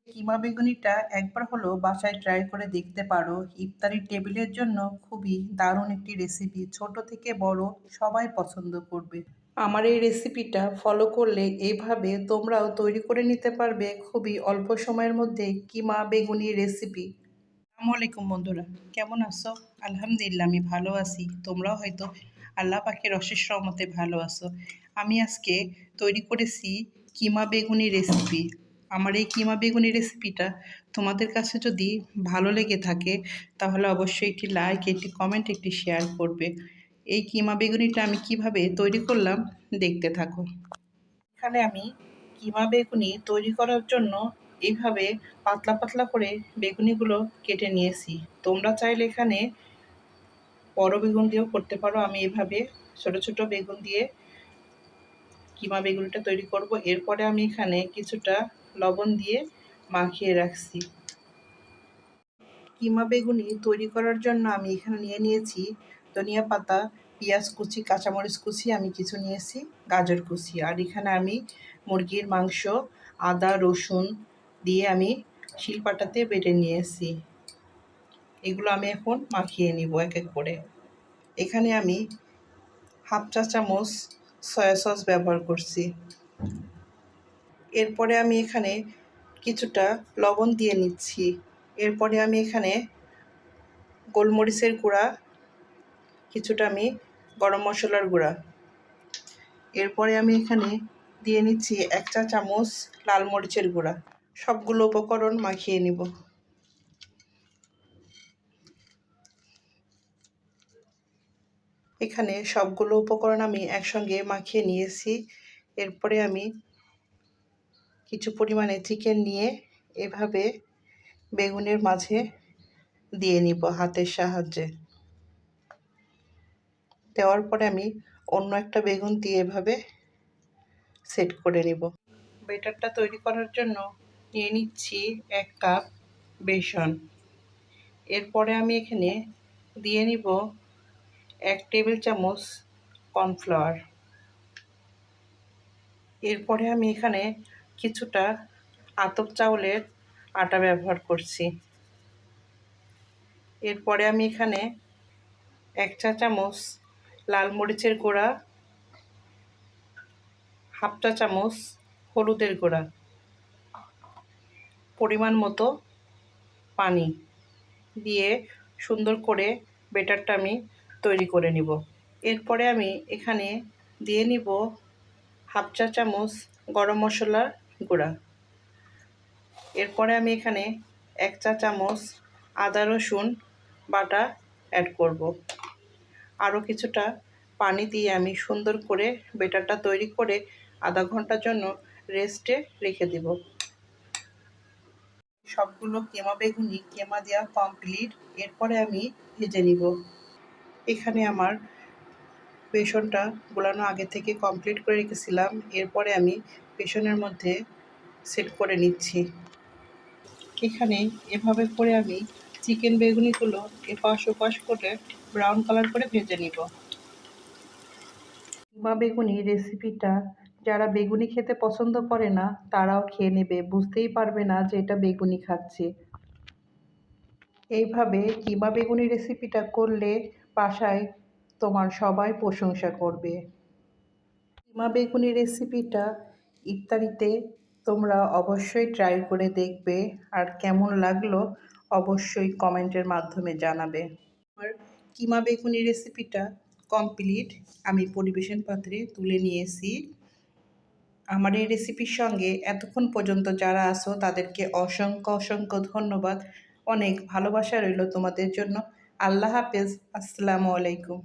কিমা বেগুনিটা একবার হলেও বাসায় ট্রাই করে দেখতে পারো। ইফতারির টেবিলের জন্য খুবই দারুণ একটি রেসিপি। ছোট থেকে বড় সবাই পছন্দ করবে। আমার এই রেসিপিটা ফলো করলে এইভাবে তোমরাও তৈরি করে নিতে পারবে খুবই অল্প সময়ের মধ্যে কিমা বেগুনি রেসিপি। আসসালামু আলাইকুম বন্ধুরা, কেমন আছো? আলহামদুলিল্লাহ আমি ভালো আছি। তোমরাও হয়তো আল্লাহ পাকের অশেষ রহমতে ভালো আছো। আমি আজকে তৈরি করেছি কিমা বেগুনি রেসিপি। আমার এই কিমা বেগুনি রেসিপিটা তোমাদের কাছে যদি ভালো লেগে থাকে তাহলে অবশ্যই একটি লাইক, একটি কমেন্ট, একটি শেয়ার করবে। এই কিমা বেগুনিটা আমি কিভাবে তৈরি করলাম দেখতে থাকো। এখানে আমি কিমা বেগুনি তৈরি করার জন্য এইভাবে পাতলা পাতলা করে বেগুনিগুলো কেটে নিয়েছি। তোমরা চাইলে এখানে বড় বেগুন দিয়েও করতে পারো। আমি এভাবে ছোট ছোট বেগুন দিয়ে কিমা বেগুনিটা তৈরি করব। এরপরে আমি এখানে কিছুটা লবণ দিয়ে মাখিয়ে রাখছি। কিমা বেগুনি তৈরি করার জন্য আমি এখানে নিয়ে নিয়েছি ধনিয়া পাতা, পেঁয়াজ কুচি, কাঁচামরিচ কুচি, আমি কিছু নিয়েছি গাজর কুচি। আর এখানে আমি মুরগির মাংস, আদা রসুন দিয়ে আমি শিলপাটাতে বেটে নিয়েছি। এগুলো আমি এখন মাখিয়ে নিব এক এক করে। এখানে আমি হাফ চা চামচ সয়া সস ব্যবহার করছি। এরপরে আমি এখানে কিছুটা লবণ দিয়ে নিচ্ছি। এরপরে আমি এখানে গোলমরিচের গুঁড়া, কিছুটা আমি গরম মশলার গুঁড়া, এরপরে আমি এখানে দিয়ে নিচ্ছি 1 চা চামচ লাল মরিচের গুঁড়া। সবগুলো উপকরণ মাখিয়ে নিব। এখানে সবগুলো উপকরণ আমি একসঙ্গে মাখিয়ে নিয়েছি। এরপরে আমি কিছু পরিমাণে চিকেন নিয়ে এভাবে বেগুনের মাঝে দিয়ে নিব হাতের সাহায্যে। দেওয়ার পরে আমি অন্য একটা বেগুন দিয়ে এভাবে সেট করে নিব। ব্যাটারটা তৈরি করার জন্য নিয়ে নিচ্ছি 1 কাপ বেসন। এরপরে আমি এখানে দিয়ে নিব 1 টেবিল চামচ কর্নফ্লাওয়ার। এরপরে আমি এখানে কিছুটা আতপ চাউলের আটা ব্যবহার করছি। এরপরে আমি এখানে 1 চা চামচ লাল মরিচের গুঁড়া, হাফ চা চামচ হলুদের গুঁড়া, পরিমাণ মতো পানি দিয়ে সুন্দর করে ব্যাটারটা আমি তৈরি করে নিব। এরপরে আমি এখানে দিয়ে নিব হাফ চা চামচ গরম মশলার গুঁড়া। এরপরে আমি এখানে 1 চা চামচ আদা রসুন বাটা অ্যাড করব। আরও কিছুটা পানি দিয়ে আমি সুন্দর করে ব্যাটারটা তৈরি করে আধা ঘন্টার জন্য রেস্টে রেখে দেব। সবগুলো কিমা বেগুনি কিমা দেওয়া কমপ্লিট। এরপরে আমি ভেজে নিব। এখানে আমার বেসনটা গোলানো আগে থেকে কমপ্লিট করে রেখেছিলাম। এরপরে আমি বেসনের মধ্যে সেট করে নিচ্ছি। এখানে এভাবে করে আমি চিকেন বেগুনিগুলো এপাশ ওপাশ করে ব্রাউন কালার করে ভেজে নিব। কিমা বেগুনি রেসিপিটা যারা বেগুনি খেতে পছন্দ করে না তারাও খেয়ে নেবে, বুঝতেই পারবে না যে এটা বেগুনি খাচ্ছে। এইভাবে কিমা বেগুনি রেসিপিটা করলে বাসায় তোমার সবাই প্রশংসা করবে। কিমা বেগুনি রেসিপিটা ইফতারিতে তোমরা অবশ্যই ট্রাই করে দেখবে, আর কেমন লাগলো অবশ্যই কমেন্টের মাধ্যমে জানাবে। আমার কিমা বেগুনি রেসিপিটা কমপ্লিট, আমি পরিবেশন পাত্রে তুলে নিয়েছি। আমার এই রেসিপির সঙ্গে এতক্ষণ পর্যন্ত যারা আছো তাদেরকে অসংখ্য অসংখ্য ধন্যবাদ। অনেক ভালোবাসা রইল তোমাদের জন্য। আল্লাহ হাফেজ। আসসালামু আলাইকুম।